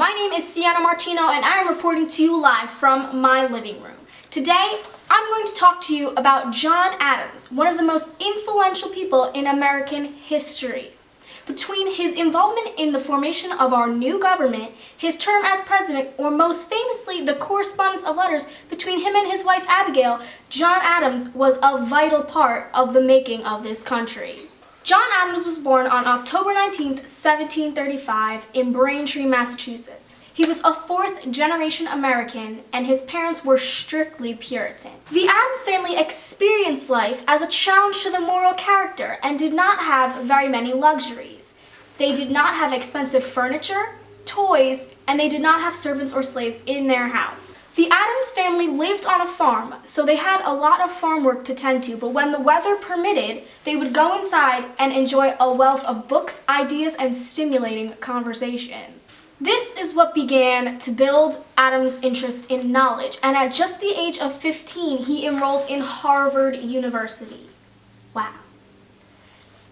my name is Sienna Martino and I am reporting to you live from my living room. Today, I'm going to talk to you about John Adams, one of the most influential people in American history. Between his involvement in the formation of our new government, his term as president, or most famously the correspondence of letters between him and his wife Abigail, John Adams was a vital part of the making of this country. John Adams was born on October 19, 1735 in Braintree, Massachusetts. He was a fourth-generation American, and his parents were strictly Puritan. The Adams family experienced life as a challenge to the moral character and did not have very many luxuries. They did not have expensive furniture, toys, and they did not have servants or slaves in their house. The Adams family lived on a farm, so they had a lot of farm work to tend to, but when the weather permitted, they would go inside and enjoy a wealth of books, ideas, and stimulating conversation. This is what began to build Adams' interest in knowledge, and at just the age of 15, he enrolled in Harvard University. Wow.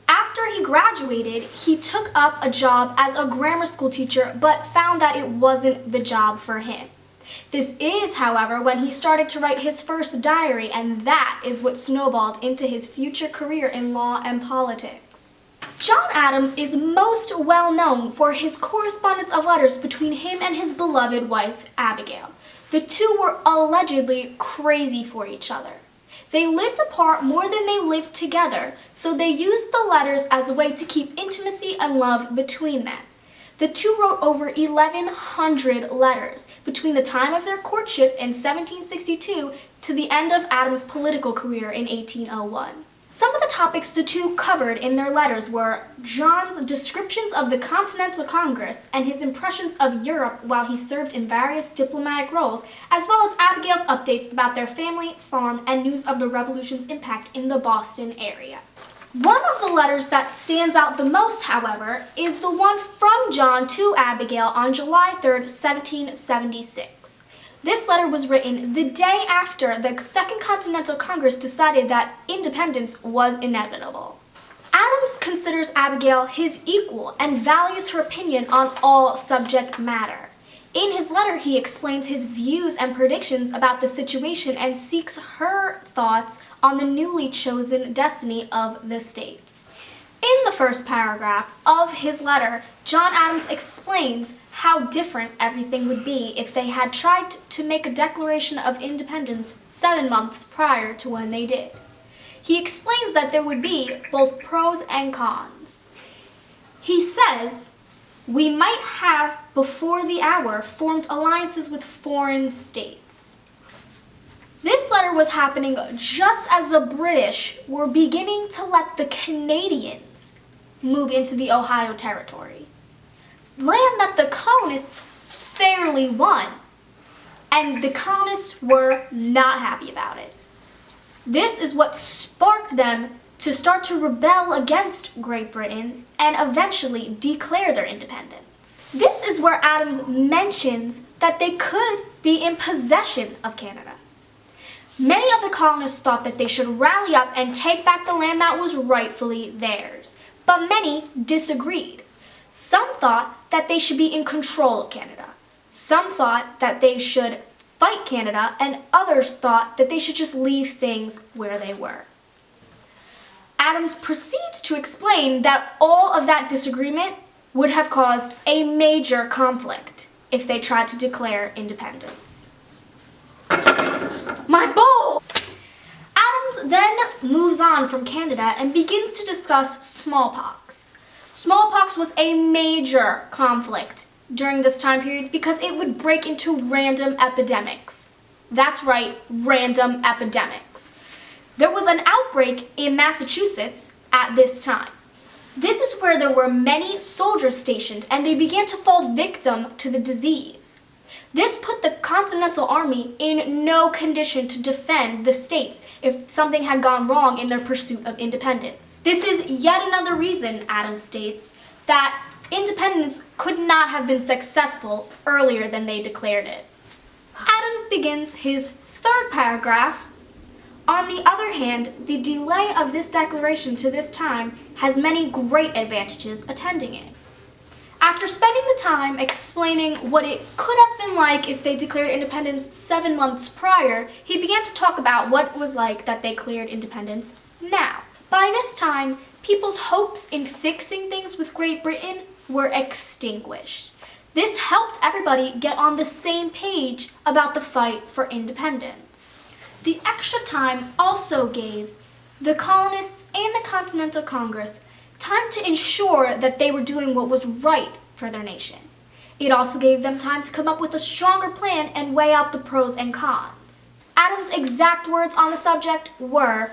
After he graduated, he took up a job as a grammar school teacher, but found that it wasn't the job for him. This is, however, when he started to write his first diary, and that is what snowballed into his future career in law and politics. John Adams is most well known for his correspondence of letters between him and his beloved wife, Abigail. The two were allegedly crazy for each other. They lived apart more than they lived together, so they used the letters as a way to keep intimacy and love between them. The two wrote over 1,100 letters between the time of their courtship in 1762 to the end of Adams' political career in 1801. Some of the topics the two covered in their letters were John's descriptions of the Continental Congress and his impressions of Europe while he served in various diplomatic roles, as well as Abigail's updates about their family, farm, and news of the Revolution's impact in the Boston area. One of the letters that stands out the most, however, is the one from John to Abigail on July 3, 1776. This letter was written the day after the Second Continental Congress decided that independence was inevitable. Adams considers Abigail his equal and values her opinion on all subject matter. In his letter, he explains his views and predictions about the situation and seeks her thoughts on the newly chosen destiny of the states. In the first paragraph of his letter, John Adams explains how different everything would be if they had tried to make a declaration of independence 7 months prior to when they did. He explains that there would be both pros and cons. He says, "We might have, before the hour, formed alliances with foreign states." This letter was happening just as the British were beginning to let the Canadians move into the Ohio Territory, land that the colonists fairly won, and the colonists were not happy about it. This is what sparked them to start to rebel against Great Britain and eventually declare their independence. This is where Adams mentions that they could be in possession of Canada. Many of the colonists thought that they should rally up and take back the land that was rightfully theirs, but many disagreed. Some thought that they should be in control of Canada. Some thought that they should fight Canada, and others thought that they should just leave things where they were. Adams proceeds to explain that all of that disagreement would have caused a major conflict if they tried to declare independence. My bowl! Adams then moves on from Canada and begins to discuss smallpox. Smallpox was a major conflict during this time period because it would break into random epidemics. That's right, random epidemics. There was an outbreak in Massachusetts at this time. This is where there were many soldiers stationed, and they began to fall victim to the disease. This put the Continental Army in no condition to defend the states if something had gone wrong in their pursuit of independence. This is yet another reason, Adams states, that independence could not have been successful earlier than they declared it. Adams begins his third paragraph. On the other hand, the delay of this declaration to this time has many great advantages attending it. After spending the time explaining what it could have been like if they declared independence 7 months prior, he began to talk about what it was like that they declared independence now. By this time, people's hopes in fixing things with Great Britain were extinguished. This helped everybody get on the same page about the fight for independence. The extra time also gave the colonists and the Continental Congress time to ensure that they were doing what was right for their nation. It also gave them time to come up with a stronger plan and weigh out the pros and cons. Adams' exact words on the subject were,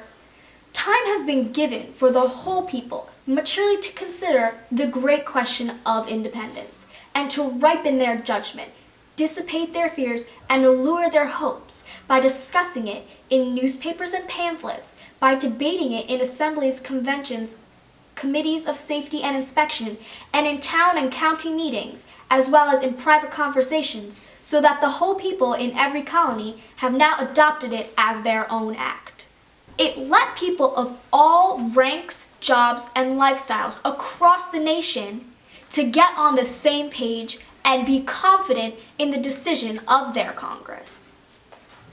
"Time has been given for the whole people maturely to consider the great question of independence, and to ripen their judgment, dissipate their fears, and allure their hopes by discussing it in newspapers and pamphlets, by debating it in assemblies, conventions, committees of safety and inspection, and in town and county meetings, as well as in private conversations, so that the whole people in every colony have now adopted it as their own act." It let people of all ranks, jobs, and lifestyles across the nation to get on the same page and be confident in the decision of their Congress.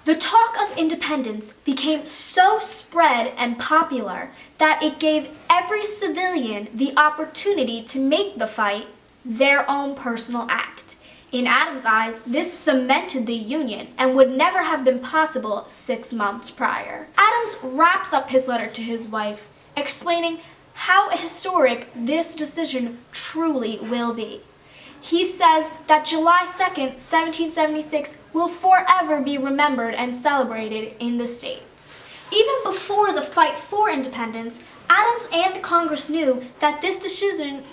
The talk of independence became so spread and popular that it gave every civilian the opportunity to make the fight their own personal act. In Adams' eyes, this cemented the Union and would never have been possible 6 months prior. Adams wraps up his letter to his wife, explaining how historic this decision truly will be. He says that July 2nd, 1776 will forever be remembered and celebrated in the States. Even before the fight for independence, Adams and Congress knew that this decision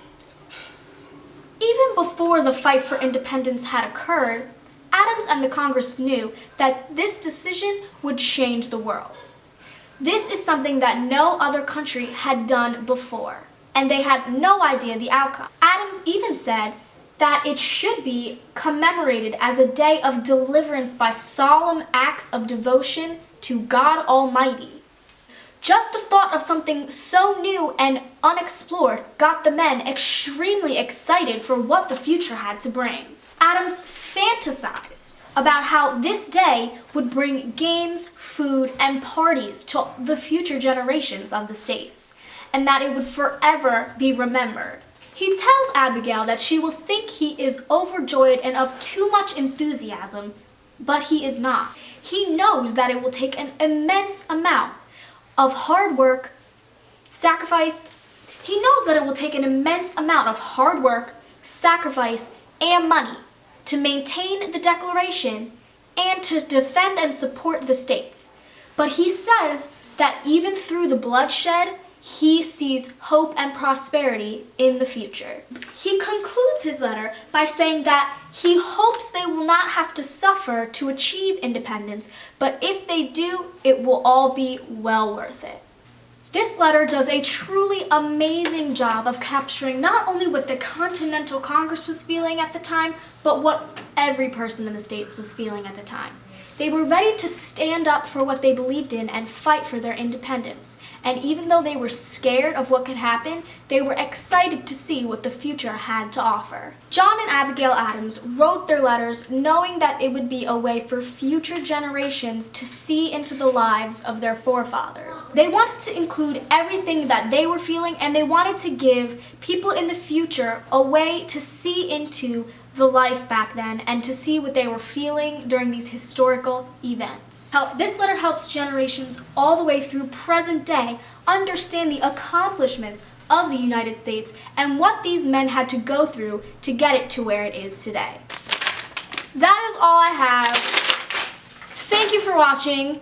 Even before the fight for independence had occurred, Adams and the Congress knew that this decision would change the world. This is something that no other country had done before, and they had no idea the outcome. Adams even said that it should be commemorated as a day of deliverance by solemn acts of devotion to God Almighty. Just the thought of something so new and unexplored got the men extremely excited for what the future had to bring. Adams fantasized about how this day would bring games, food, and parties to the future generations of the States, and that it would forever be remembered. He tells Abigail that she will think he is overjoyed and of too much enthusiasm, but he is not. He knows that it will take an immense amount of hard work, sacrifice. He knows that it will take an immense amount of hard work, sacrifice, and money to maintain the Declaration and to defend and support the states. But he says that even through the bloodshed, he sees hope and prosperity in the future. He concludes his letter by saying that he hopes they will not have to suffer to achieve independence, but if they do, it will all be well worth it. This letter does a truly amazing job of capturing not only what the Continental Congress was feeling at the time, but what every person in the States was feeling at the time. They were ready to stand up for what they believed in and fight for their independence. And even though they were scared of what could happen, they were excited to see what the future had to offer. John and Abigail Adams wrote their letters knowing that it would be a way for future generations to see into the lives of their forefathers. They wanted to include everything that they were feeling, and they wanted to give people in the future a way to see into the life back then and to see what they were feeling during these historical events. This letter helps generations all the way through present day understand the accomplishments of the United States and what these men had to go through to get it to where it is today. That is all I have. Thank you for watching.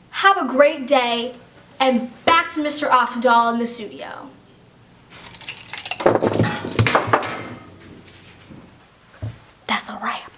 Have a great day, and back to Mr. Oftedal in the studio. That's a wrap.